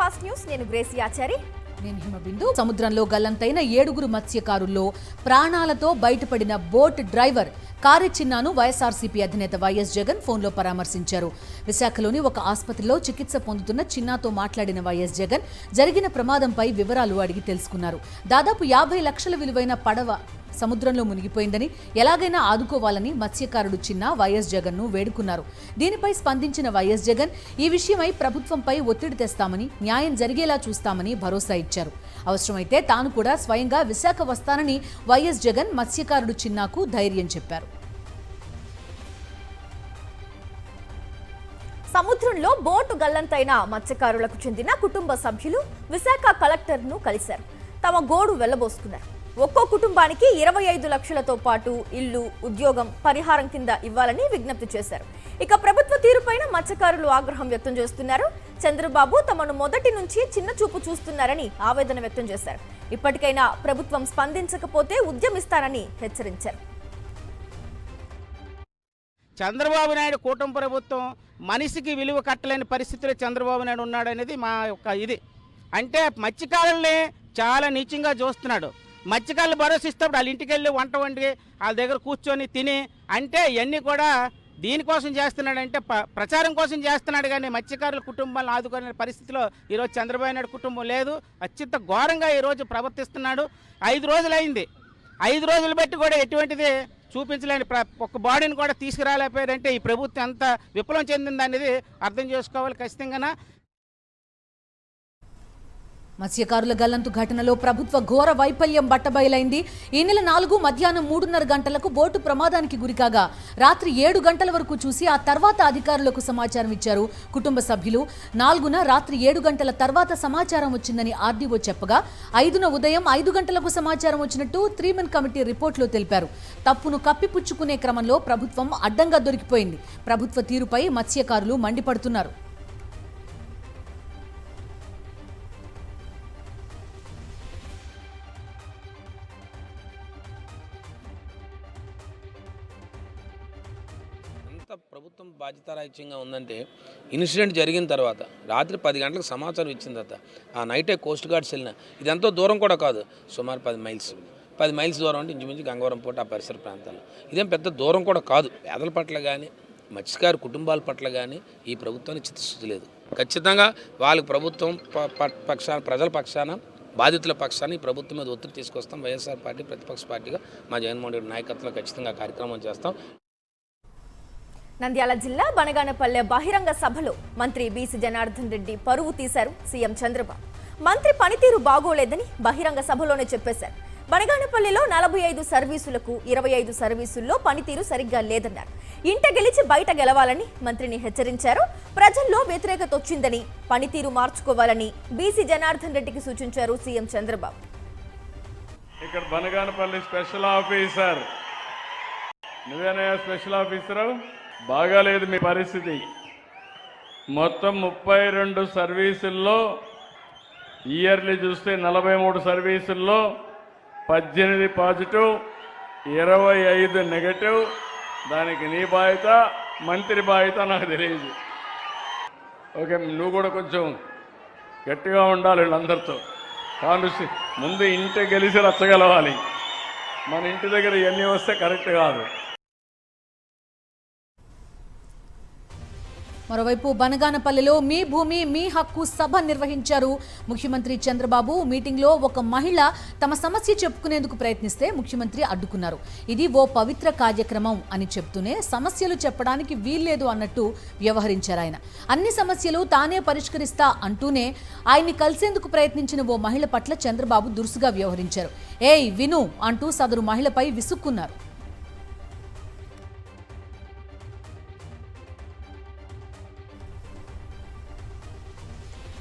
Fast news. నేను Gracie Achari. నేను హిమబిందు. సముద్రంలో గల్లంతైన 7 మత్స్యకారుల్లో ప్రాణాలతో బయటపడిన బోట్ డ్రైవర్ కారె చిన్నాను వైఎస్ఆర్సీపీ అధినేత వైఎస్ జగన్ ఫోన్లో పరామర్శించారు. విశాఖలోని ఒక ఆసుపత్రిలో చికిత్స పొందుతున్న చిన్నాతో మాట్లాడిన వైఎస్ జగన్ జరిగిన ప్రమాదంపై వివరాలు అడిగి తెలుసుకున్నారు. దాదాపు 50 లక్షల విలువైన పడవ సముద్రంలో మునిగిపోయిందని, ఎలాగైనా ఆదుకోవాలని మత్స్యకారుడు చిన్న వైఎస్ జగన్ను వేడుకున్నారు. దీనిపై స్పందించిన వైఎస్ జగన్ ఈ విషయమై ప్రభుత్వంపై ఒత్తిడి తెస్తామని, న్యాయం జరిగేలా చూస్తామని భరోసా ఇచ్చారు. అవసరమైతే తాను కూడా స్వయంగా విశాఖ వస్తానని వైఎస్ జగన్ మత్స్యకారుడు చిన్నాకు ధైర్యం చెప్పారు. సముద్రంలో బోటు గల్లంతైన మత్స్యకారులకు చెందిన కుటుంబ సభ్యులు విశాఖ కలెక్టర్ను కలిశారు. తమ గోడు వెళ్లబోసుకున్నారు. ఒక్కో కుటుంబానికి 25 లక్షలతో పాటు ఇల్లు, ఉద్యోగం, పరిహారం కింద ఇవ్వాలని విజ్ఞప్తి చేశారు. ఇక ప్రభుత్వ తీరుపైన మత్స్యకారులు ఆగ్రహం వ్యక్తం చేస్తున్నారు. చంద్రబాబు తమను మొదటి నుంచి చిన్న చూపు చూస్తున్నారని ఆవేదన వ్యక్తం చేశారు. ఇప్పటికైనా ప్రభుత్వం స్పందించకపోతే ఉద్యమిస్తారని హెచ్చరించారు. చంద్రబాబు నాయుడు కూటమి ప్రభుత్వం మనిషికి విలువ కట్టలేని పరిస్థితిలో చంద్రబాబు నాయుడు ఉన్నాడనేది మా యొక్క ఇది. అంటే మత్స్యకారుల్ని చాలా నీచంగా చూస్తున్నాడు. మత్స్యకారులు భరోసిస్తాడు. వాళ్ళ ఇంటికి వెళ్ళి వంట వండి వాళ్ళ దగ్గర కూర్చొని తిని, అంటే ఇవన్నీ కూడా దీనికోసం చేస్తున్నాడంటే ప్రచారం కోసం చేస్తున్నాడు. కానీ మత్స్యకారుల కుటుంబాలను ఆదుకునే పరిస్థితిలో ఈరోజు చంద్రబాబు నాయుడు కుటుంబం లేదు. అత్యంత ఘోరంగా ఈరోజు ప్రవర్తిస్తున్నాడు. 5 రోజులైంది. 5 రోజులు బట్టి కూడా ఎటువంటిది చూపించలేని ఒక బాడీని కూడా తీసుకురాలేకపోయారంటే ఈ ప్రభుత్వం ఎంత విఫలం చెందింది అనేది అర్థం చేసుకోవాలి ఖచ్చితంగా. మత్స్యకారుల గల్లంతు ఘటనలో ప్రభుత్వ ఘోర వైఫల్యం బట్టబయలైంది. ఈ నెల 4 మధ్యాహ్నం 3:30 గంటలకు బోటు ప్రమాదానికి గురికాగా రాత్రి 7 గంటల వరకు చూసి ఆ తర్వాత అధికారులకు సమాచారం ఇచ్చారు కుటుంబ సభ్యులు. 4న రాత్రి 7 గంటల తర్వాత సమాచారం వచ్చిందని ఆర్డీఓ చెప్పగా 5న ఉదయం 5 గంటలకు సమాచారం వచ్చినట్టు 3 మెన్ కమిటీ రిపోర్టులో తెలిపారు. తప్పును కప్పిపుచ్చుకునే క్రమంలో ప్రభుత్వం అడ్డంగా దొరికిపోయింది. ప్రభుత్వ తీరుపై మత్స్యకారులు మండిపడుతున్నారు. ప్రభుత్వం బాధ్యతారాహిత్యంగా ఉందంటే ఇన్సిడెంట్ జరిగిన తర్వాత రాత్రి 10 గంటలకు సమాచారం ఇచ్చిన తర్వాత ఆ నైటే కోస్ట్ గార్డ్స్ వెళ్ళిన ఇది ఎంతో దూరం కూడా కాదు, సుమారు 10 మైల్స్ దూరం అంటే ఇంచుమించు గంగవరం పోట ఆ పరిసర ప్రాంతాలు. ఇదేం పెద్ద దూరం కూడా కాదు. పేదల పట్ల కానీ మత్స్యకారు కుటుంబాల పట్ల కానీ ఈ ప్రభుత్వానికి చిత్తశుద్ధి లేదు. ఖచ్చితంగా వాళ్ళకి ప్రభుత్వం పక్షాన, ప్రజల పక్షాన, బాధితుల పక్షాన ఈ ప్రభుత్వం మీద ఒత్తిడి తీసుకొస్తాం. వైఎస్ఆర్ పార్టీ ప్రతిపక్ష పార్టీగా మా జగన్మోహన్ రెడ్డి నాయకత్వంలో ఖచ్చితంగా కార్యక్రమం చేస్తాం. నంద్యాల జిల్లా బనగానపల్లె బహిరంగ సభలో మంత్రి బీసీ జనార్దన్ రెడ్డి పరువు తీశారు సీఎం చంద్రబాబు. మంత్రి పనితీరు బాగోలేదని బహిరంగ సభలోనే చెప్పేశారు. బనగానపల్లెలో 45 సర్వీసులకు 25 సర్వీసుల్లో పనితీరు సరిగ్గా లేదన్నారు. ఇంట గెలిచి బయట గెలవాలని మంత్రిని హెచ్చరించారు. ప్రజల్లో వ్యతిరేకత వచ్చిందని, పనితీరు మార్చుకోవాలని బీసీ జనార్దన్ రెడ్డికి సూచించారు సీఎం చంద్రబాబు. ఇక్కడ బనగానపల్లి స్పెషల్ ఆఫీసర్, నువ్వేనా స్పెషల్ ఆఫీసరు? బాగాలేదు మీ పరిస్థితి. మొత్తం 32 సర్వీసుల్లో ఇయర్లీ చూస్తే 43 సర్వీసుల్లో 18 పాజిటివ్, 25 నెగటివ్. దానికి నీ బాధ్యత, మంత్రి బాధ్యత నాకు తెలియదు. ఓకే, నువ్వు కూడా కొంచెం గట్టిగా ఉండాలి వీళ్ళందరితో. కాన్స్టి ముందు ఇంటి గెలిచి రచ్చగలవాలి. మన ఇంటి దగ్గర ఇవన్నీ వస్తే కరెక్ట్ కాదు. మరోవైపు బనగానపల్లెలో మీ భూమి మీ హక్కు సభ నిర్వహించారు ముఖ్యమంత్రి చంద్రబాబు. మీటింగ్లో ఒక మహిళ తమ సమస్య చెప్పుకునేందుకు ప్రయత్నిస్తే ముఖ్యమంత్రి అడ్డుకున్నారు. ఇది ఓ పవిత్ర కార్యక్రమం అని చెప్తూనే సమస్యలు చెప్పడానికి వీల్లేదు అన్నట్టు వ్యవహరించారు ఆయన. అన్ని సమస్యలు తానే పరిష్కరిస్తా అంటూనే ఆయన్ని కలిసేందుకు ప్రయత్నించిన ఓ మహిళ పట్ల చంద్రబాబు దురుసుగా వ్యవహరించారు. ఏయ్ విను అంటూ సదరు మహిళపై విసుక్కున్నారు.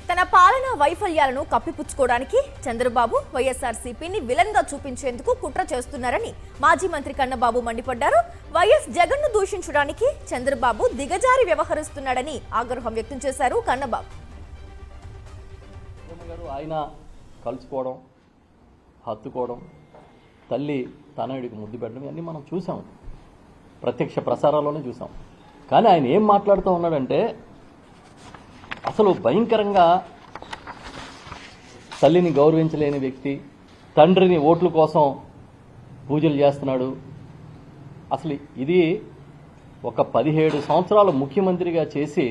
తన పాలనా వైఫల్యాలను కప్పిపుచ్చుకోవడానికి చంద్రబాబు వైఎస్ఆర్సీపీని విలన్ గా చూపించేందుకు కుట్ర చేస్తున్నారని మాజీ మంత్రి కన్నబాబు మండిపడ్డారు. వైఎస్ జగన్ ను దూషించడానికి చంద్రబాబు దిగజారి వ్యవహరిస్తున్నాడని ఆగ్రహం వ్యక్తం చేశారు కన్నబాబు. ఆయన కలుసుకోవడం, హత్తుకోవడం, తల్లి తనయుడికి ముద్దు పెట్టడం ఇవన్నీ మనం చూసాం, ప్రత్యక్ష ప్రసారాల్లోనే చూసాం. కానీ ఆయన ఏం మాట్లాడుతూ ఉన్నాడంటే అసలు భయంకరంగా తల్లిని గౌరవించలేని వ్యక్తి, తండ్రిని ఓట్ల కోసం పూజలు చేస్తున్నాడు. అసలు ఇది ఒక 17 సంవత్సరాలు ముఖ్యమంత్రిగా చేసి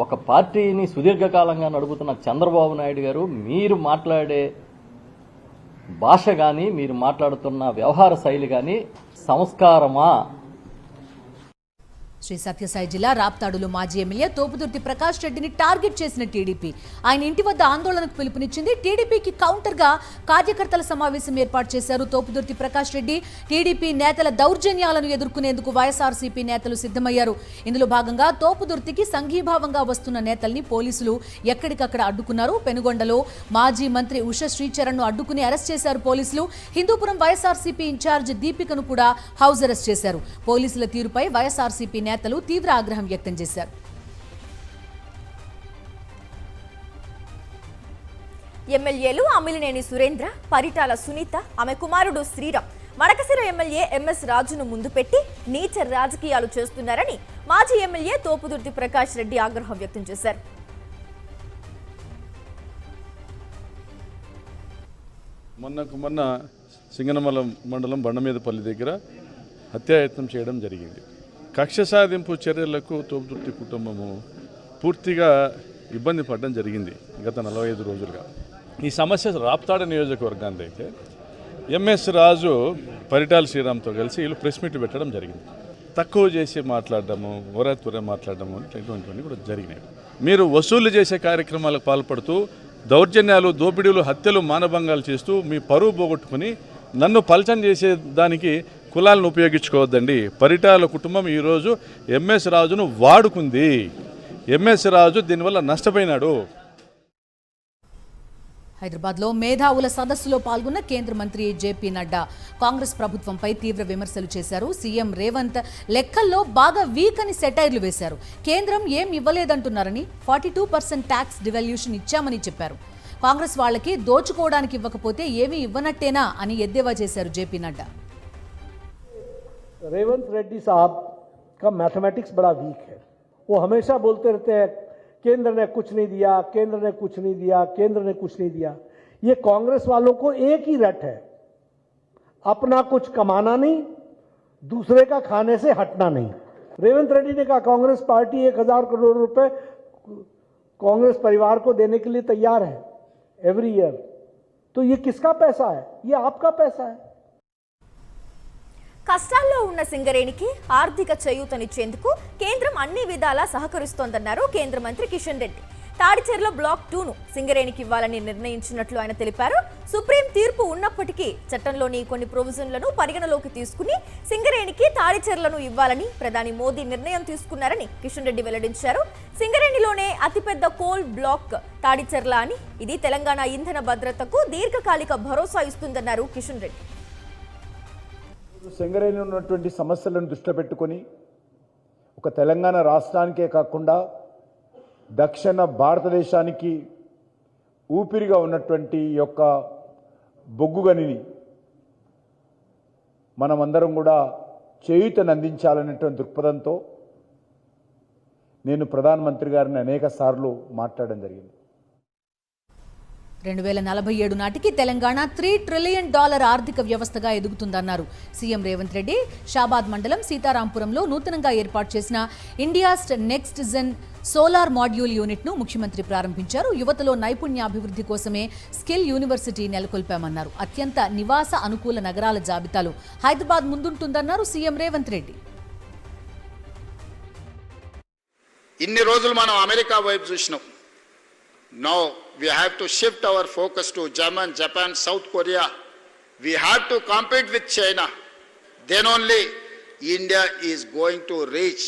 ఒక పార్టీని సుదీర్ఘకాలంగా నడుపుతున్న చంద్రబాబు నాయుడు గారు మీరు మాట్లాడే భాష కానీ మీరు మాట్లాడుతున్న వ్యవహార శైలి కానీ సంస్కారమా? శ్రీ సత్యసాయి జిల్లా రాప్తాడులో మాజీ ఎమ్మెల్యే తోపుదుర్తి ప్రకాష్ రెడ్డిని టార్గెట్ చేసిన టీడీపీ ఆయన ఇంటి వద్ద ఆందోళనకు పిలుపునిచ్చింది. టీడీపీకి కౌంటర్గా కార్యకర్తల సమావేశం ఏర్పాటు చేశారు తోపుదుర్తి ప్రకాష్ రెడ్డి. టీడీపీ నేతల దౌర్జన్యాలను ఎదుర్కొనేందుకు వైఎస్ఆర్సీపీ నేతలు సిద్ధమయ్యారు. ఇందులో భాగంగా తోపుదుర్తికి సంఘీభావంగా వస్తున్న నేతల్ని పోలీసులు ఎక్కడికక్కడ అడ్డుకున్నారు. పెనుగొండలో మాజీ మంత్రి ఉష శ్రీచరణ్ ను అడ్డుకుని అరెస్ట్ చేశారు పోలీసులు. హిందూపురం వైఎస్ఆర్సీపీ ఇన్ఛార్జ్ దీపికను కూడా హౌస్ అరెస్ట్ చేశారు. పోలీసుల తీరుపై వైఎస్ఆర్సీపీ నేతలు తీవ్ర ఆగ్రహం వ్యక్తం చేశారు. ఎమ్మెల్యేలు అమిలినేని సురేంద్ర, పరిటాల సునీత, ఆమె కుమారుడు శ్రీరామ్ మడకసిర ఎమ్మెల్యే ఎంఎస్ రాజును ముందు పెట్టి నీచ రాజకీయాలు చేస్తున్నారని మాజీ ఎమ్మెల్యే తోపుదుర్తి ప్రకాష్ రెడ్డి ఆగ్రహం వ్యక్తం చేశారు. మొన్న సింగనమల మండలం బండమీదపల్లి దగ్గర హత్యాయత్నం చేయడం జరిగింది. కక్ష సాధింపు చర్యలకు తోపుదుర్తి కుటుంబము పూర్తిగా ఇబ్బంది పడడం జరిగింది గత 45 రోజులుగా. ఈ సమస్య రాప్తాడు నియోజకవర్గానికి అయితే ఎంఎస్ రాజు పరిటాల శ్రీరామ్తో కలిసి వీళ్ళు ప్రెస్ మీట్ పెట్టడం జరిగింది. తక్కువ చేసి మాట్లాడడము, త్వర మాట్లాడడము ఇటువంటివన్నీ కూడా జరిగినాయి. మీరు వసూలు చేసే కార్యక్రమాలకు పాల్పడుతూ దౌర్జన్యాలు, దోపిడీలు, హత్యలు, మానభంగాలు చేస్తూ మీ పరువు పోగొట్టుకుని నన్ను పలచన చేసే దానికి కులాలను ఉపయోగించుకోవద్దండి. పరిటాల కుటుంబం ఈరోజు ఎంఎస్ రాజును వాడుకుంది. ఎంఎస్ రాజు దీనివల్ల నష్టపోయినాడు. హైదరాబాద్లో మేధావుల సదస్సులో పాల్గొన్న కేంద్ర మంత్రి జేపీ నడ్డా కాంగ్రెస్ ప్రభుత్వంపై తీవ్ర విమర్శలు చేశారు. సీఎం రేవంత్ లెక్కల్లో బాగా వీక్ అని సెటైర్లు వేశారు. కేంద్రం ఏం ఇవ్వలేదంటున్నారని, 42% ట్యాక్స్ డివాల్యూషన్ ఇచ్చామని చెప్పారు. కాంగ్రెస్ వాళ్ళకి దోచుకోవడానికి ఇవ్వకపోతే ఏమీ ఇవ్వనట్టేనా అని ఎద్దేవా చేశారు జేపీ నడ్డా. रेवंत रेड्डी साहब का मैथमेटिक्स बड़ा वीक है. वो हमेशा बोलते रहते हैं केंद्र ने कुछ नहीं दिया, केंद्र ने कुछ नहीं दिया, केंद्र ने कुछ नहीं दिया. ये कांग्रेस वालों को एक ही रट है, अपना कुछ कमाना नहीं, दूसरे का खाने से हटना नहीं. रेवंत रेड्डी ने कहा कांग्रेस पार्टी 1000 करोड़ रुपए कांग्रेस परिवार को देने के लिए तैयार है एवरी ईयर. तो ये किसका पैसा है? ये आपका पैसा है. కష్టాల్లో ఉన్న సింగరేణికి ఆర్థిక చేయూతనిచ్చేందుకు కేంద్రం అన్ని విధాలా సహకరిస్తోందన్నారు కేంద్ర మంత్రి కిషన్ రెడ్డి. తాడిచెర్ల బ్లాక్ 2ను సింగరేణికి ఇవ్వాలని నిర్ణయించినట్లు ఆయన తెలిపారు. సుప్రీం తీర్పు ఉన్నప్పటికీ చట్టంలోని కొన్ని ప్రొవిజన్లను పరిగణలోకి తీసుకుని సింగరేణికి తాడిచెర్లను ఇవ్వాలని ప్రధాని మోదీ నిర్ణయం తీసుకున్నారని కిషన్ రెడ్డి వెల్లడించారు. సింగరేణిలోనే అతిపెద్ద కోల్ బ్లాక్ తాడిచెర్ల అని, ఇది తెలంగాణ ఇంధన భద్రతకు దీర్ఘకాలిక భరోసా ఇస్తుందన్నారు కిషన్ రెడ్డి. సింగరేణి ఉన్నటువంటి సమస్యలను దృష్టిలో పెట్టుకొని ఒక తెలంగాణ రాష్ట్రానికే కాకుండా దక్షిణ భారతదేశానికి ఊపిరిగా ఉన్నటువంటి యొక్క బొగ్గు గనిని మనమందరం కూడా చేయూతను అందించాలనేటువంటి దృక్పథంతో నేను ప్రధానమంత్రి గారిని అనేక సార్లు మాట్లాడడం జరిగింది. 2047 నాటికి తెలంగాణ $3 ట్రిలియన్ ఆర్థిక వ్యవస్థగా ఎదుగుతుందన్నారు సీఎం రేవంత్ రెడ్డి. షాబాద్ మండలం సీతారాంపురంలో నూతనంగా ఏర్పాటు చేసిన India's next gen solar module యూనిట్ను ముఖ్యమంత్రి ప్రారంభించారు. యువతలో నైపుణ్యాభివృద్ధి కోసమే స్కిల్ యూనివర్సిటీ నెలకొల్పామన్నారు. అత్యంత నివాస అనుకూల నగరాల జాబితాలో హైదరాబాద్ ముందుంటుందన్నారు సీఎం రేవంత్ రెడ్డి. ఇన్ని రోజులు మనం అమెరికా వైపు చూసినాం. Now we have to shift our focus to Germany, Japan, South Korea. We have to compete with China. Then only India is going to reach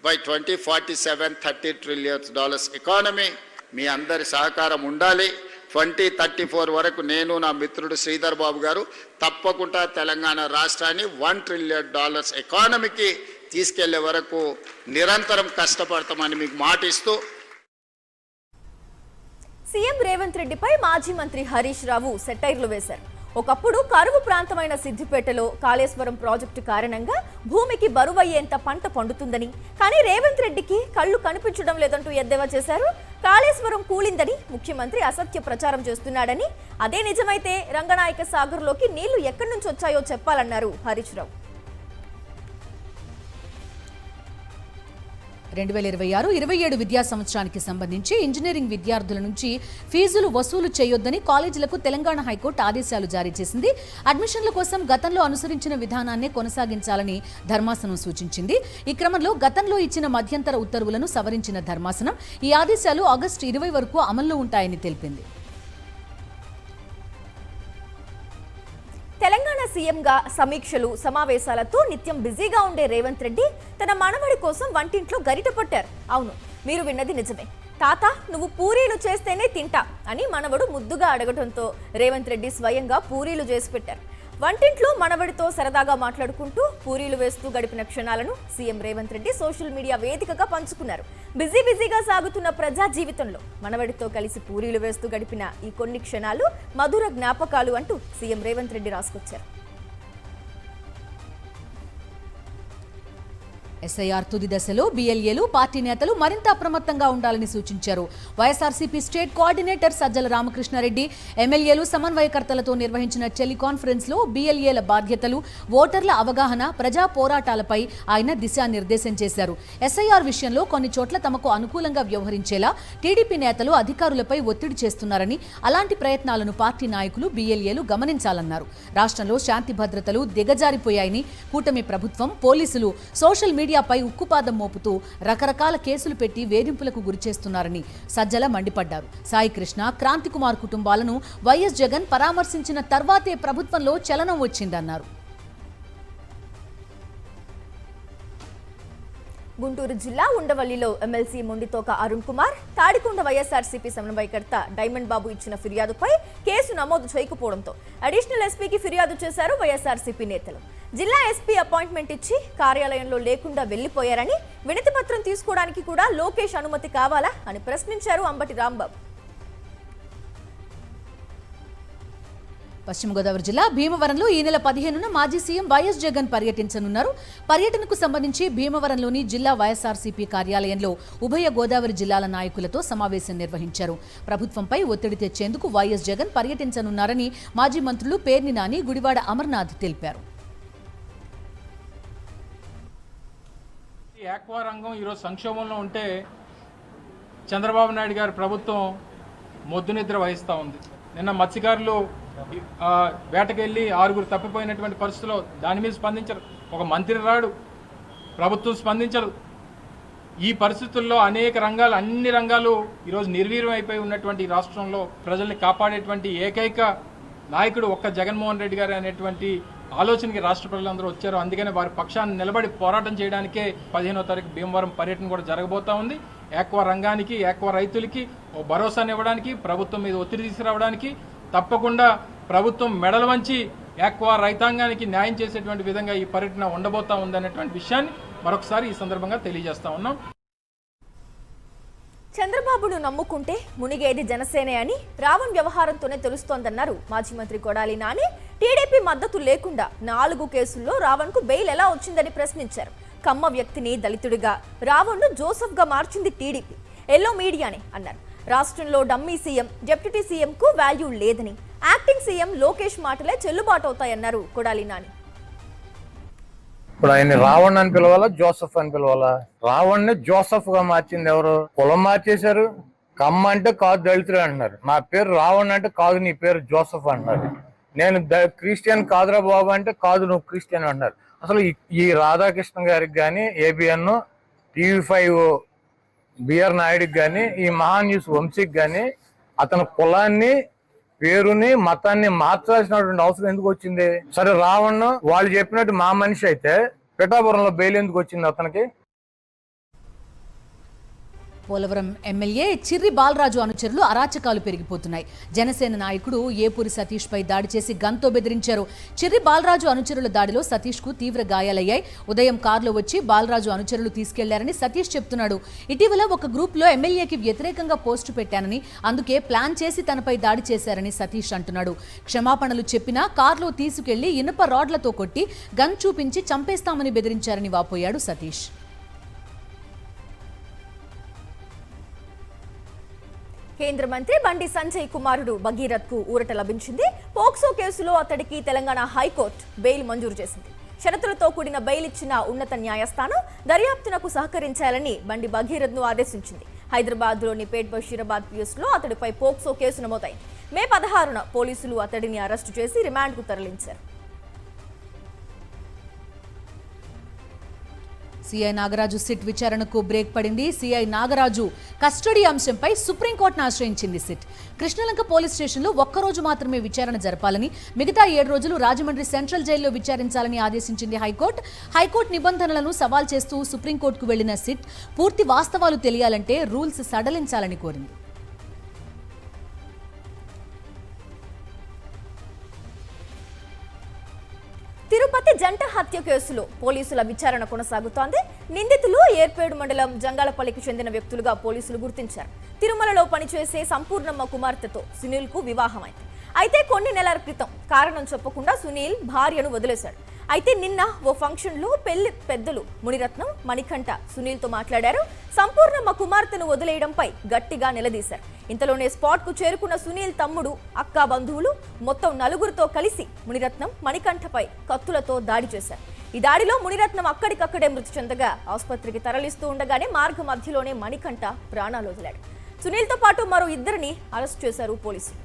by 2047 $30 trillion economy. మీ అందరి సహకారం ఉండాలి. 2034 వరకు నేను నా మిత్రుడు శ్రీధర్ బాబు గారు తప్పకుండా తెలంగాణ రాష్ట్రాన్ని $1 trillion ఎకానమీకి తీసుకెళ్లే వరకు నిరంతరం కష్టపడతామని మీకు మాటిస్తూ సీఎం రేవంత్ రెడ్డిపై మాజీ మంత్రి హరీష్ రావు సెటైర్లు వేశారు. ఒకప్పుడు కరువు ప్రాంతమైన సిద్దిపేటలో కాళేశ్వరం ప్రాజెక్టు కారణంగా భూమికి బరువయ్యేంత పంట పండుతుందని, కానీ రేవంత్ రెడ్డికి కళ్ళు కనిపించడం లేదంటూ ఎద్దేవా చేశారు. కాళేశ్వరం కూలిందని ముఖ్యమంత్రి అసత్య ప్రచారం చేస్తున్నాడని, అదే నిజమైతే రంగనాయక సాగర్లోకి నీళ్లు ఎక్కడి నుంచి వచ్చాయో చెప్పాలన్నారు హరీష్ రావు. 2026-27 విద్యా సంవత్సరానికి సంబంధించి ఇంజనీరింగ్ విద్యార్థుల నుంచి ఫీజులు వసూలు చేయొద్దని కాలేజీలకు తెలంగాణ హైకోర్టు ఆదేశాలు జారీ చేసింది. అడ్మిషన్ల కోసం గతంలో అనుసరించిన విధానాన్నే కొనసాగించాలని ధర్మాసనం సూచించింది. ఈ క్రమంలో గతంలో ఇచ్చిన మధ్యంతర ఉత్తర్వులను సవరించిన ధర్మాసనం ఈ ఆదేశాలు ఆగస్టు 20 వరకు అమల్లో ఉంటాయని తెలిపింది. తెలంగాణ సీఎంగా సమీక్షలు, సమావేశాలతో నిత్యం బిజీగా ఉండే రేవంత్ రెడ్డి తన మనవడి కోసం వంటింట్లో గరిట పట్టారు. అవును, మీరు విన్నది నిజమే. తాత, నువ్వు పూరీలు చేస్తేనే తింటా అని మనవడు ముద్దుగా అడగడంతో రేవంత్ రెడ్డి స్వయంగా పూరీలు చేసి పెట్టారు. వంటింట్లో మనవడితో సరదాగా మాట్లాడుకుంటూ పూరీలు వేస్తూ గడిపిన క్షణాలను CM Revanth Reddy social media వేదికగా పంచుకున్నారు. బిజీగా సాగుతున్న ప్రజా జీవితంలో మనవడితో కలిసి పూరీలు వేస్తూ గడిపిన ఈ కొన్ని క్షణాలు మధుర జ్ఞాపకాలు అంటూ సీఎం రేవంత్ రెడ్డి రాసుకొచ్చారు. ఎస్ఐఆర్ తుది దశలో బీఎల్ఏలు, పార్టీ నేతలు మరింత అప్రమత్తంగా ఉండాలని సూచించారు. వైఎస్ఆర్సీపీ స్టేట్ కోఆర్డినేటర్ సజ్జల రామకృష్ణారెడ్డి ఎమ్మెల్యేలు, సమన్వయకర్తలతో నిర్వహించిన టెలికాన్ఫరెన్స్ లో బీఎల్ఏల బాధ్యతలు, ఓటర్ల అవగాహన, ప్రజా పోరాటాలపై ఆయన దిశానిర్దేశం చేశారు. ఎస్ఐఆర్ విషయంలో కొన్ని చోట్ల తమకు అనుకూలంగా వ్యవహరించేలా టీడీపీ నేతలు అధికారులపై ఒత్తిడి చేస్తున్నారని, అలాంటి ప్రయత్నాలను పార్టీ నాయకులు, బీఎల్ఏలు గమనించాలన్నారు. రాష్ట్రంలో శాంతి భద్రతలు దిగజారిపోయాయని, కూటమి ప్రభుత్వం, పోలీసులు సోషల్ మీడియాపై ఉక్కుపాదం మోపుతూ రకరకాల కేసులు పెట్టి వేధింపులకు గురిచేస్తున్నారని సజ్జల మండిపడ్డారు. సాయి కృష్ణ, క్రాంతికుమార్ కుటుంబాలను వైఎస్ జగన్ పరామర్శించిన తర్వాతే ప్రభుత్వంలో చలనం వచ్చిందన్నారు. గుంటూరు జిల్లా ఉండవల్లిలో ఎమ్మెల్సీ మొండితోక అరుణ్ కుమార్, తాడికొండ వైఎస్ఆర్సీపీ సమన్వయకర్త డైమండ్ బాబు ఇచ్చిన ఫిర్యాదుపై కేసు నమోదు చేయకపోవడంతో అడిషనల్ ఎస్పీకి ఫిర్యాదు చేశారు వైఎస్ఆర్సీపీ నేతలు. జిల్లా ఎస్పీ అపాయింట్మెంట్ ఇచ్చి కార్యాలయంలో లేకుండా వెళ్లిపోయారని, వినతి పత్రం తీసుకోవడానికి కూడా లోకేష్ అనుమతి కావాలా అని ప్రశ్నించారు అంబటి రాంబాబు. పశ్చిమ గోదావరి జిల్లా భీమవరంలో ఈ నెల 15న మాజీ సీఎం వైఎస్ జగన్ పర్యటించనున్నారు. పర్యటనకు సంబంధించి భీమవరంలోని జిల్లా వైఎస్ఆర్సీపీ కార్యాలయంలో ఉభయ గోదావరి జిల్లాల నాయకులతో సమావేశం నిర్వహించారు. ప్రభుత్వంపై ఒత్తిడి తెచ్చేందుకు వైఎస్ జగన్ పర్యటించనున్నారని మాజీ మంత్రులు పేర్ని నాని, గుడివాడ అమర్నాథ్ తెలిపారు. ఆక్వా రంగం ఈరోజు సంక్షోభంలో ఉంటే చంద్రబాబు నాయుడు గారి ప్రభుత్వం మొద్దునిద్ర వహిస్తూ ఉంది. నిన్న మత్స్యకారులు వేటకెళ్ళి 6 తప్పిపోయినటువంటి పరిస్థితుల్లో దాని మీద స్పందించరు. ఒక మంత్రి రాడు, ప్రభుత్వం స్పందించదు. ఈ పరిస్థితుల్లో అనేక రంగాలు, అన్ని రంగాలు ఈరోజు నిర్వీర్యం అయిపోయి ఉన్నటువంటి రాష్ట్రంలో ప్రజల్ని కాపాడేటువంటి ఏకైక నాయకుడు ఒక్క జగన్మోహన్ రెడ్డి గారు అనేటువంటి ఆలోచనకి రాష్ట్ర ప్రజలందరూ వచ్చారు. అందుకనే వారి పక్షాన్ని నిలబడి పోరాటం చేయడానికే 15వ తారీఖు భీమవరం పర్యటన కూడా జరగబోతా ఉంది. ఆక్వా రంగానికి, ఆక్వా రైతులకి ఓ భరోసాని ఇవ్వడానికి, ప్రభుత్వం మీద ఒత్తిడి తీసుకురావడానికి, తప్పకుండా ప్రభుత్వం మెడలు వంచి ఆక్వా రైతాంగానికి న్యాయం చేసేటువంటి విధంగా ఈ పర్యటన ఉండబోతా ఉందనేటువంటి విషయాన్ని మరొకసారి ఈ సందర్భంగా తెలియజేస్తా ఉన్నాం. చంద్రబాబును నమ్ముకుంటే మునిగేది జనసేనే అని రావణ్ వ్యవహారంతోనే తెలుస్తోందన్నారు మాజీ మంత్రి కొడాలి నాని. టీడీపీ మద్దతు లేకుండా 4 కేసుల్లో రావణ్ కు బెయిల్ ఎలా వచ్చిందని ప్రశ్నించారు. కమ్మ వ్యక్తిని దళితుడిగా, రావణ్ను జోసెఫ్గా మార్చింది టీడీపీ, ఎల్లో మీడియానే అన్నారు. రాష్ట్రంలో డమ్మీ సీఎం, డిప్యూటీ సీఎం కు వాల్యూ లేదని, యాక్టింగ్ సీఎం లోకేష్ మాటలే చెల్లుబాటు అవుతాయన్నారు కొడాలి నాని. ఇప్పుడు ఆయన రావణ్ అని పిలవాలా, జోసెఫ్ అని పిలవాలా? రావణ్ని జోసెఫ్ గా మార్చింది ఎవరు? కులం మార్చేశారు. కమ్మ అంటే కాదు దళితుడు అంటున్నారు. నా పేరు రావణ్ అంటే కాదు నీ పేరు జోసెఫ్ అంటున్నారు. నేను క్రిస్టియన్ కాదురా బాబు అంటే కాదు నువ్వు క్రిస్టియన్ అంటున్నారు. అసలు ఈ రాధాకృష్ణ గారికి కానీ, ఏబిఎన్, TV5 బిఆర్ నాయుడికి కానీ, ఈ మహాన్యూస్ వంశీకి కానీ అతని కులాన్ని, పేరుని, మతాన్ని మార్చాల్సినటువంటి అవసరం ఎందుకు వచ్చింది? సరే, రావణ్ వాళ్ళు చెప్పినట్టు మా మనిషి అయితే పిఠాపురంలో బెయిల్ ఎందుకు వచ్చింది అతనికి? పోలవరం ఎమ్మెల్యే చిర్రి బాలరాజు అనుచరులు అరాచకాలు పెరిగిపోతున్నాయి. జనసేన నాయకుడు ఏపూరి సతీష్ పై దాడి చేసి గన్తో బెదిరించారు. చిర్రి బాలరాజు అనుచరుల దాడిలో సతీష్ కు తీవ్ర గాయాలయ్యాయి. ఉదయం కారులో వచ్చి బాలరాజు అనుచరులు తీసుకెళ్లారని సతీష్ చెప్తున్నాడు. ఇటీవల ఒక గ్రూప్ లో ఎమ్మెల్యేకి వ్యతిరేకంగా పోస్టు పెట్టానని, అందుకే ప్లాన్ చేసి తనపై దాడి చేశారని సతీష్ అంటున్నాడు. క్షమాపణలు చెప్పినా కారులో తీసుకెళ్లి ఇనుప రాడ్లతో కొట్టి గన్ చూపించి చంపేస్తామని బెదిరించారని వాపోయాడు సతీష్. కేంద్ర మంత్రి బండి సంజయ్ కుమారుడు భగీరథ్కు ఊరట లభించింది. పోక్సో కేసులో అతడికి తెలంగాణ హైకోర్టు బెయిల్ మంజూరు చేసింది. షరతులతో కూడిన బెయిల్ ఇచ్చిన ఉన్నత న్యాయస్థానం దర్యాప్తునకు సహకరించాలని బండి భగీరథ్ను ఆదేశించింది. హైదరాబాద్లోని పేట్ బషీరాబాద్ పిఎస్లో అతడిపై పోక్సో కేసు నమోదైంది. మే 16న పోలీసులు అతడిని అరెస్టు చేసి రిమాండ్కు తరలించారు. సిఐ నాగరాజు సిట్ విచారణకు బ్రేక్ పడింది. సిఐ నాగరాజు కస్టడీ అంశంపై సుప్రీంకోర్టును ఆశ్రయించింది సిట్. కృష్ణలంక పోలీస్ స్టేషన్లో ఒక్కరోజు మాత్రమే విచారణ జరపాలని, మిగతా 7 రోజులు రాజమండ్రి సెంట్రల్ జైల్లో విచారించాలని ఆదేశించింది హైకోర్టు. హైకోర్టు నిబంధనలను సవాల్ చేస్తూ సుప్రీంకోర్టుకు వెళ్లిన సిట్ పూర్తి వాస్తవాలు తెలియాలంటే రూల్స్ సడలించాలని కోరింది. తిరుపతి జంట హత్య కేసులో పోలీసుల విచారణ కొనసాగుతోంది. నిందితులు ఏర్పేడు మండలం జంగాలపల్లికి చెందిన వ్యక్తులుగా పోలీసులు గుర్తించారు. తిరుమలలో పనిచేసే సంపూర్ణమ్మ కుమార్తెతో సునీల్ కు వివాహమైంది. అయితే కొన్ని నెలల క్రితం కారణం చెప్పకుండా సునీల్ భార్యను వదిలేశాడు. అయితే నిన్న ఓ ఫంక్షన్ లో పెళ్లి పెద్దలు మునిరత్నం, మణికంఠ సునీల్ తో మాట్లాడారు. సంపూర్ణమ్మ కుమార్తెను వదిలేయడంపై గట్టిగా నిలదీశారు. ఇంతలోనే స్పాట్ కు చేరుకున్న సునీల్ తమ్ముడు, అక్క, బంధువులు మొత్తం 4గురితో కలిసి మునిరత్నం, మణికంఠపై కత్తులతో దాడి చేశారు. ఈ దాడిలో మునిరత్నం అక్కడికక్కడే మృతి చెందగా ఆసుపత్రికి తరలిస్తూ ఉండగానే మార్గ మధ్యలోనే మణికంఠ ప్రాణాలు వదిలాడు. సునీల్ తో పాటు మరో 2ని అరెస్ట్ చేశారు పోలీసులు.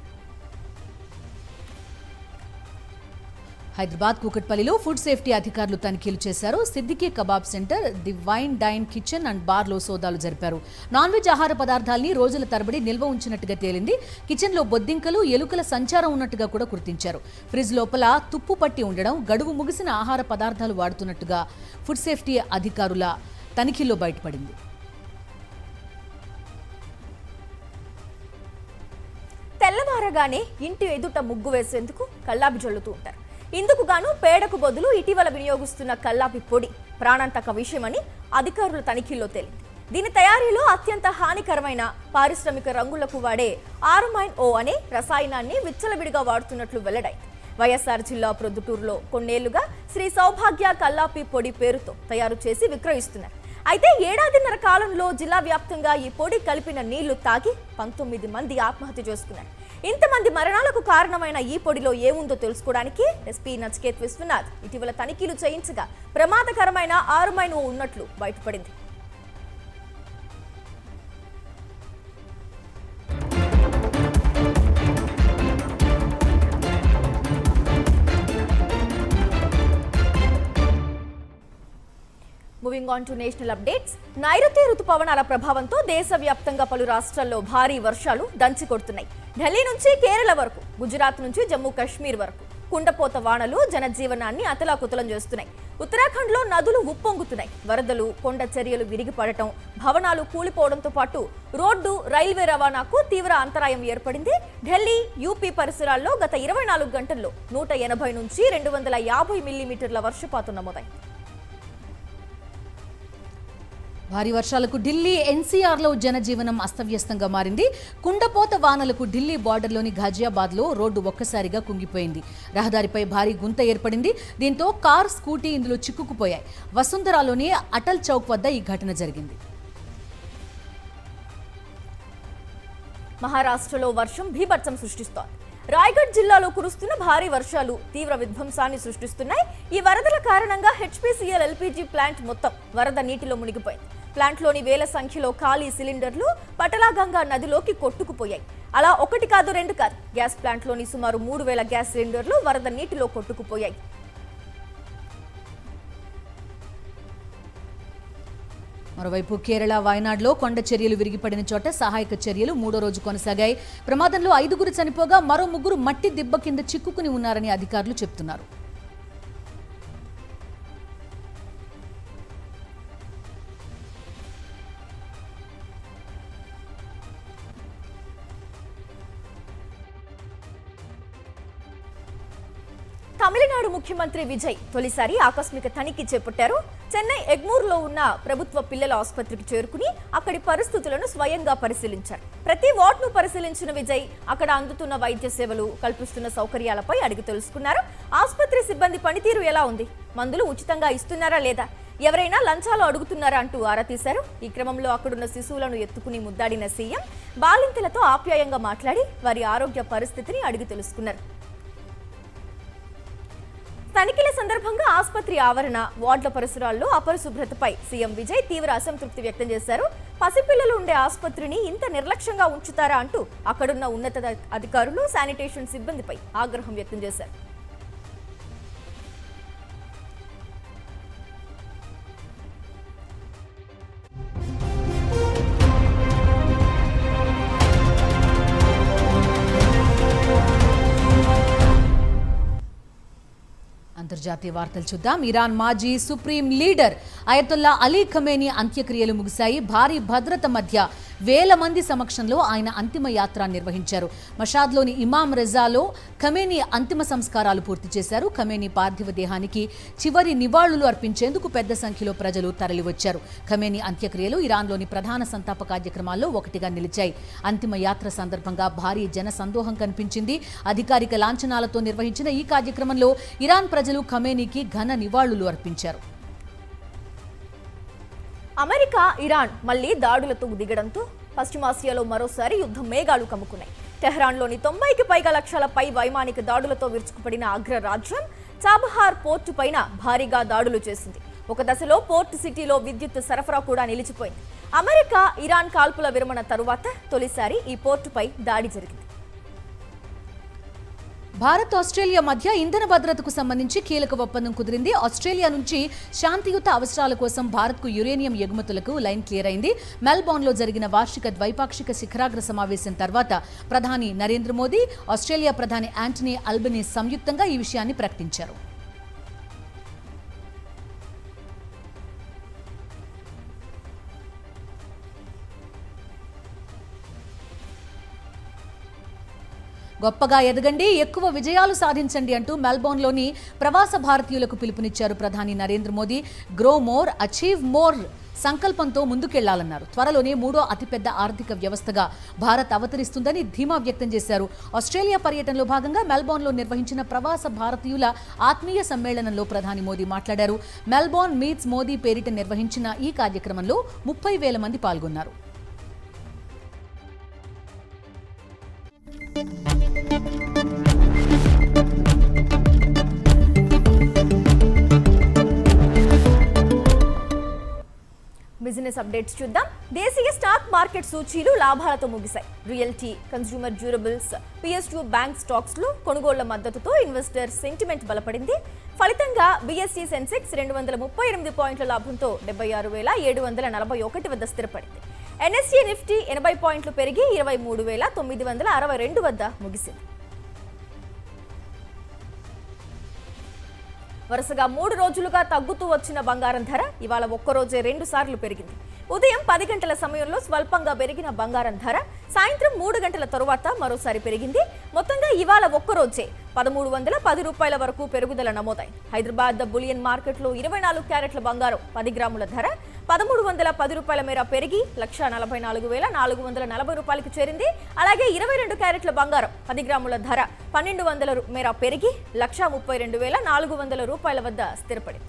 హైదరాబాద్ కూకట్పల్లిలో ఫుడ్ సేఫ్టీ అధికారులు తనిఖీలు చేశారు. Siddiqui kebab centre, the wine dine kitchen and బార్లో సోదాలు జరిపారు. నాన్ వెజ్ ఆహార పదార్థాల్ని రోజుల తరబడి నిల్వ ఉంచినట్టుగా తేలింది. కిచెన్లో బొద్దింకలు, ఎలుకల సంచారం ఉన్నట్టుగా కూడా గుర్తించారు. ఫ్రిడ్జ్ లోపల తుప్పు పట్టి ఉండడం, గడువు ముగిసిన ఆహార పదార్థాలు వాడుతున్నట్టుగా ఫుడ్ సేఫ్టీ అధికారుల తనిఖీల్లో బయటపడింది. తెల్లవారగానే ఇంటి ఎదుట ముగ్గు వేసేందుకు కల్లాపి జల్లుతూ ఉంటారు. ఇందుకు గాను పేడకు బదులు ఇటీవల వినియోగిస్తున్న కల్లాపి పొడి ప్రాణాంతక విషయమని అధికారుల తనిఖీల్లో తేలింది. దీని తయారీలో అత్యంత హానికరమైన పారిశ్రామిక రంగులకు వాడే ఆర్మైన్-O అనే రసాయనాన్ని విచ్చలవిడిగా వాడుతున్నట్లు వెల్లడైంది. వైఎస్ఆర్ జిల్లా ప్రొద్దుటూరులో కొన్నేళ్లుగా శ్రీ సౌభాగ్య కల్లాపి పొడి పేరుతో తయారు చేసి విక్రయిస్తున్నారు. అయితే 1.5 కాలంలో జిల్లా వ్యాప్తంగా ఈ పొడి కలిపిన నీళ్లు తాగి 19 మంది ఆత్మహత్య చేసుకున్నారు. ఇంతమంది మరణాలకు కారణమైన ఈ పొడిలో ఏముందో తెలుసుకోవడానికి ఎస్పీ నచికేత్ విశ్వనాథ్ ఇటీవల తనిఖీలు చేయించగా ప్రమాదకరమైన ఆర్మైన్-O ఉన్నట్లు బయటపడింది. Moving on to national updates. నైరుతి రుతుపవనాల ప్రభావంతో దేశవ్యాప్తంగా పలు రాష్ట్రాల్లో భారీ వర్షాలు దంచి కొడుతున్నాయి. ఢిల్లీ నుంచి కేరళ వరకు, గుజరాత్ నుంచి జమ్మూ కాశ్మీర్ వరకు కుండపోత వానలు జనజీవనాన్ని అతలాకుతలం చేస్తున్నాయి. ఉత్తరాఖండ్లో నదులు ఉప్పొంగుతున్నాయి. వరదలు, కొండ చర్యలు విరిగిపడటం, భవనాలు కూలిపోవడంతో పాటు రోడ్డు, రైల్వే రవాణాకు తీవ్ర అంతరాయం ఏర్పడింది. ఢిల్లీ, యూపీ పరిసరాల్లో గత 24 గంటల్లో 180 నుంచి 250 మిల్లీమీటర్ల వర్షపాతం నమోదైంది. భారీ వర్షాలకు ఢిల్లీ ఎన్సీఆర్లో జనజీవనం అస్తవ్యస్తంగా మారింది. కుండపోత వానలకు ఢిల్లీ బార్డర్లోని ఘాజియాబాద్లో రోడ్డు ఒక్కసారిగా కుంగిపోయింది. రహదారిపై భారీ గుంత ఏర్పడింది. దీంతో కార్, స్కూటీ ఇందులో చిక్కుకుపోయాయి. వసుంధరాలోని అటల్ చౌక్ వద్ద ఈ ఘటన జరిగింది. మహారాష్ట్రలో వర్షం బీభత్సం సృష్టిస్తోంది. రాయ్గఢ్ జిల్లాలో కురుస్తున్న భారీ వర్షాలు తీవ్ర విధ్వంసాన్ని సృష్టిస్తున్నాయి. ఈ వరదల కారణంగా హెచ్పీసీఎల్ ఎల్పీజీ ప్లాంట్ మొత్తం వరద నీటిలో మునిగిపోయింది. ప్లాంట్లోని వేల సంఖ్యలో ఖాళీ సిలిండర్లు పటలాగంగా నదిలోకి కొట్టుకుపోయాయి. అలా 1 కాదు 2 కాదు, గ్యాస్ ప్లాంట్లోని సుమారు 3000 గ్యాస్ సిలిండర్లు వరద నీటిలో కొట్టుకుపోయాయి. మరోవైపు కేరళ వాయనాడ్లో కొండ చర్యలు విరిగిపడిన చోట సహాయక చర్యలు 3వ రోజు కొనసాగాయి. ప్రమాదంలో 5గురు చనిపోగా మరో 3 మట్టి దిబ్బ కింద చిక్కుకుని ఉన్నారని అధికారులు చెబుతున్నారు. తమిళనాడు ముఖ్యమంత్రి విజయ్ తొలిసారి ఆకస్మిక తనిఖీ చేపట్టారు. చెన్నై ఎగ్మూర్లో ఉన్న ప్రభుత్వ పిల్లల ఆసుపత్రికి చేరుకుని అక్కడి పరిస్థితులను స్వయంగా పరిశీలించారు. ప్రతి వార్డును పరిశీలించిన విజయ్ అక్కడ అందుతున్న వైద్య సేవలు, కల్పిస్తున్న సౌకర్యాలపై అడిగి తెలుసుకున్నారు. ఆసుపత్రి సిబ్బంది పనితీరు ఎలా ఉంది, మందులు ఉచితంగా ఇస్తున్నారా లేదా, ఎవరైనా లంచాలు అడుగుతున్నారా అంటూ ఆరా తీశారు. ఈ క్రమంలో అక్కడున్న శిశువులను ఎత్తుకుని ముద్దాడిన సీఎం బాలింతలతో ఆప్యాయంగా మాట్లాడి వారి ఆరోగ్య పరిస్థితిని అడిగి తెలుసుకున్నారు. తనిఖీల సందర్భంగా ఆసుపత్రి ఆవరణ, వార్డుల పరిసరాల్లో అపరిశుభ్రతపై సీఎం విజయ్ తీవ్ర అసంతృప్తి వ్యక్తం చేశారు. పసిపిల్లలు ఉండే ఆసుపత్రిని ఇంత నిర్లక్ష్యంగా ఉంచుతారా అంటూ అక్కడున్న ఉన్నత అధికారులు, శానిటేషన్ సిబ్బందిపై ఆగ్రహం వ్యక్తం చేశారు. అంతర్జాతీయ వార్తలు చూద్దాం. ఇరాన్ మాజీ supreme leader Ayatollah Ali Khamenei అంత్యక్రియలు ముగిశాయి. భారీ భద్రత మధ్య వేల మంది సమక్షంలో ఆయన అంతిమ యాత్ర నిర్వహించారు. మషాద్లోని ఇమాం రెజాలో ఖమేనీ అంతిమ సంస్కారాలు పూర్తి చేశారు. ఖమేనీ పార్థివ దేహానికి చివరి నివాళులు అర్పించేందుకు పెద్ద సంఖ్యలో ప్రజలు తరలివచ్చారు. ఖమేనీ అంత్యక్రియలు ఇరాన్లోని ప్రధాన సంతాప కార్యక్రమాల్లో ఒకటిగా నిలిచాయి. అంతిమ యాత్ర సందర్భంగా భారీ జన సందోహం కనిపించింది. అధికారిక లాంఛనాలతో నిర్వహించిన ఈ కార్యక్రమంలో ఇరాన్ ప్రజలు ఖమేనీకి ఘన నివాళులు అర్పించారు. అమెరికా, ఇరాన్ మళ్లీ దాడులతో దిగడంతో పశ్చిమాసియాలో మరోసారి యుద్ధ మేఘాలు కమ్ముకున్నాయి. టెహ్రాన్లోని 90కి పైగా లక్ష్యాలపై వైమానిక దాడులతో విరుచుకుపడిన అగ్రరాజ్యం చాబహార్ పోర్టు పైన భారీగా దాడులు చేసింది. ఒక దశలో పోర్ట్ సిటీలో విద్యుత్ సరఫరా కూడా నిలిచిపోయింది. అమెరికా, ఇరాన్ కాల్పుల విరమణ తరువాత తొలిసారి ఈ పోర్టుపై దాడి జరిగింది. భారత్, ఆస్ట్రేలియా మధ్య ఇంధన భద్రతకు సంబంధించి కీలక ఒప్పందం కుదిరింది. ఆస్ట్రేలియా నుంచి శాంతియుత అవసరాల కోసం భారత్కు యురేనియం ఎగుమతులకు లైన్ క్లియర్ అయింది. మెల్బోర్న్లో జరిగిన వార్షిక ద్వైపాక్షిక శిఖరాగ్ర సమావేశం తర్వాత ప్రధాని నరేంద్ర మోదీ, ఆస్ట్రేలియా ప్రధాని యాంటనీ అల్బనీస్ సంయుక్తంగా ఈ విషయాన్ని ప్రకటించారు. గొప్పగా ఎదగండి, ఎక్కువ విజయాలు సాధించండి అంటూ మెల్బోర్న్లోని ప్రవాస భారతీయులకు పిలుపునిచ్చారు ప్రధాని Narendra Modi. Grow more, achieve more సంకల్పంతో ముందుకెళ్లాలన్నారు. త్వరలోనే 3వ అతిపెద్ద ఆర్థిక వ్యవస్థగా భారత్ అవతరిస్తుందని ధీమా వ్యక్తం చేశారు. ఆస్ట్రేలియా పర్యటనలో భాగంగా మెల్బోర్న్లో నిర్వహించిన ప్రవాస భారతీయుల ఆత్మీయ సమ్మేళనంలో ప్రధాని మోదీ మాట్లాడారు. మెల్బోర్న్ మీట్స్ మోదీ పేరిట నిర్వహించిన ఈ కార్యక్రమంలో 30,000 మంది పాల్గొన్నారు. బిజినెస్ అప్డేట్స్ చూద్దాం. దేశీయ స్టాక్ మార్కెట్ సూచీలు లాభాలతో ముగిశాయి. Realty, consumer durables, PSU bank stocks లో కొనుగోళ్ల మద్దతుతో ఇన్వెస్టర్ సెంటిమెంట్ బలపడింది. ఫలితంగా BSE సెన్సెక్స్ 238 పాయింట్ల లాభంతో 76,741 వద్ద స్థిరపడింది. NSE నిఫ్టీ 80 పాయింట్లు పెరిగి 23,962 వద్ద ముగిసింది. వరుసగా 3 రోజులుగా తగ్గుతూ వచ్చిన బంగారం ధర ఇవాళ ఒక్కరోజే 2 సార్లు పెరిగింది. ఉదయం 10 గంటల సమయంలో స్వల్పంగా పెరిగిన బంగారం ధర సాయంత్రం 3 గంటల తరువాత మరోసారి పెరిగింది. మొత్తంగా ఇవాళ ఒక్కరోజే 1,310 రూపాయల వరకు పెరుగుదల నమోదైంది. హైదరాబాద్ బులియన్ మార్కెట్లో 24 క్యారెట్ల బంగారం 10 గ్రాముల ధర 1,310 రూపాయల మేర పెరిగి 1,44,440 రూపాయలకు చేరింది. అలాగే 22 క్యారెట్ల బంగారం 10 గ్రాముల ధర 1,200 మేర పెరిగి 1,32,400 రూపాయల వద్ద స్థిరపడింది.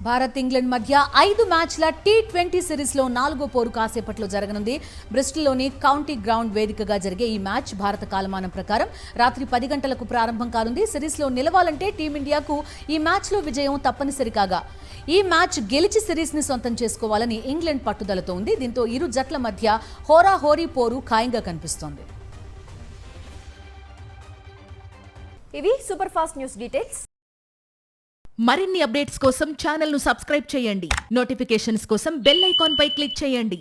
భారత్, ఇంగ్లాండ్ మధ్య 5 మ్యాచ్ల T20 సిరీస్లో 4వ పోరు కాసేపట్లో జరగనుంది. బ్రిస్టల్లోని కౌంటీ గ్రౌండ్ వేదికగా జరిగే ఈ మ్యాచ్ భారత కాలమానం ప్రకారం రాత్రి 10 గంటలకు ప్రారంభం కానుంది. సిరీస్లో నిలవాలంటే టీమిండియాకు ఈ మ్యాచ్లో విజయం తప్పనిసరి కాగా ఈ మ్యాచ్ గెలిచి సిరీస్ని సొంతం చేసుకోవాలని ఇంగ్లాండ్ పట్టుదలతో ఉంది. దీంతో ఇరు జట్ల మధ్య హోరాహోరీ పోరు ఖాయంగా కనిపిస్తోంది. ఇవి సూపర్ ఫాస్ట్ న్యూస్ డీటెయిల్స్. మరిన్ని అప్డేట్స్ కోసం ఛానల్ను సబ్స్క్రైబ్ చేయండి. నోటిఫికేషన్స్ కోసం బెల్ ఐకాన్ పై క్లిక్ చేయండి.